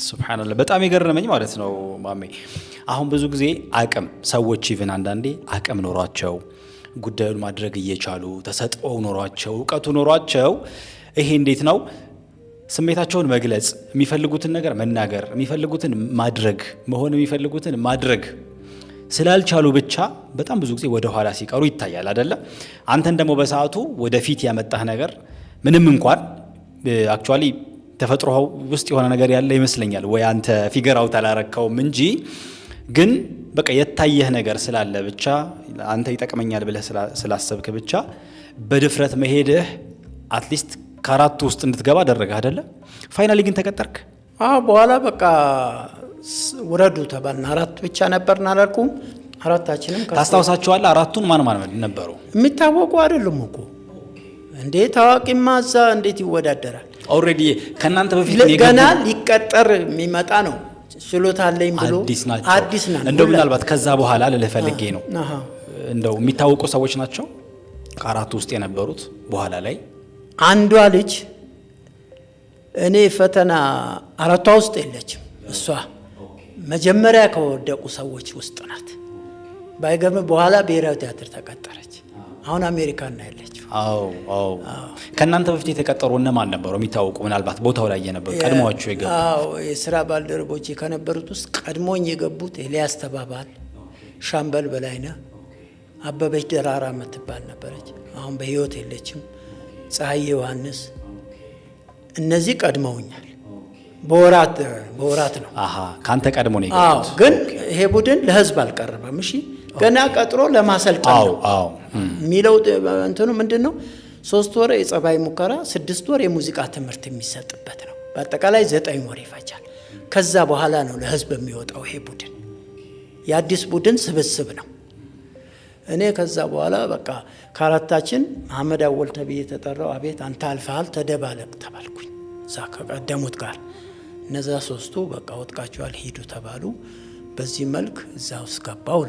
ሱብሃንአላህ በጣም የገረመኝ ማለት ነው ማሜ። አሁን ብዙ ጊዜ አቅም ሰዎች ኢቭን አንዳንዴ አቅም ኖሯቸው ጉዳዩን ማድረግ እየቻሉ ተሰጥኦ ኖሯቸው እውቀቱ ኖሯቸው ይሄ እንዴት ነው ስሜታቸውን መግለጽ የሚፈልጉትን ነገር መናገር የሚፈልጉትን ማድረግ መሆን የሚፈልጉትን ማድረግ ስላልቻሉ ብቻ በጣም ብዙ ጊዜ ወደ ኋላ ሲቀሩ ይታያል አይደለ? አንተን ደግሞ በሰዓቱ ወደፊት ያመጣህ ነገር ምንም እንኳን አክቹአሊ ተፈጥሮ ውስጥ የሆነ ነገር ያለ ይመስለኛል ወይ አንተ ፊገር አውት አላረከውም እንጂ ግን በቃ የታየህ ነገር ስላለ ብቻ አንተ ይጠቅመኛል ብለህ ስላሰብክ ብቻ በድፍረት መሄድህ አትሊስት ከአራቱ ውስጥ እንድትገባ አደረገህ አይደለ? ፋይናሊ ግን ተቀጠርክ? በኋላ በቃ ወረዱ ተባልን። አራት ብቻ ነበርን አላልኩም? አራታችንም ታስታውሳቸዋለህ? አራቱን ማን ነበሩ? የሚታወቁ አይደሉም እኮ እንዴ! ታዋቂማ እዛ እንዴት ይወዳደራል? ኦልሬዲ ከናንተ በፊት ገና ሊቀጠር የሚመጣ ነው። ችሎታ አለኝ ብሎ አዲስ ናት። እንደው ምናልባት ከዛ በኋላ ለፈልጌ ነው እንደው የሚታወቁ ሰዎች ናቸው ከአራቱ ውስጥ የነበሩት በኋላ ላይ አንዷ ልጅ እኔ ፈተና አራቷ ውስጥ የለችም። እሷ መጀመሪያ ከወደቁ ሰዎች ውስጥ ናት። ባይገርም በኋላ ብሔራዊ ቲያትር ተቀጠረች። አሁን አሜሪካን ነው ያለችው። አዎ ከናንተ በፊት የተቀጠሩ እነማን ነበሩ የሚታወቁ ምናልባት ቦታው ላይ የነበሩ ቀድሞዋቸው የገቡት? የሥራ ባልደረቦቼ ከነበሩት ውስጥ ቀድሞኝ የገቡት ኤልያስ ተባባል፣ ሻምበል በላይነህ፣ አበበች ደራራ የምትባል ነበረች፣ አሁን በህይወት የለችም፣ ፀሐይ ዮሐንስ። እነዚህ ቀድመውኛል። በወራት ነው። ካንተ ቀድሞ ነው የገቡት። ግን ይሄ ቡድን ለህዝብ አልቀረበም። እሺ ገና ቀጥሮ ለማሰልጠን ነው የሚለው። እንትኑ ምንድነው? 3 ወር የጸባይ ሙከራ፣ 6 ወር የሙዚቃ ትምህርት የሚሰጥበት ነው። በአጠቃላይ 9 ወር ይፈጃል። ከዛ በኋላ ነው ለህዝብ የሚወጣው። ይሄ ቡድን የአዲስ ቡድን ስብስብ ነው። እኔ ከዛ በኋላ በቃ ከአራታችን መሐመድ አወል ተብዬ ተጠራው። አቤት አንተ አልፈሃል ተደባለቅ ተባልኩኝ። እዛ ከቀደሙት ጋር እነዛ 3ቱ በቃ ወጥቃቸዋል ሂዱ ተባሉ። በዚህ መልክ እዛ ውስጥ ገባው።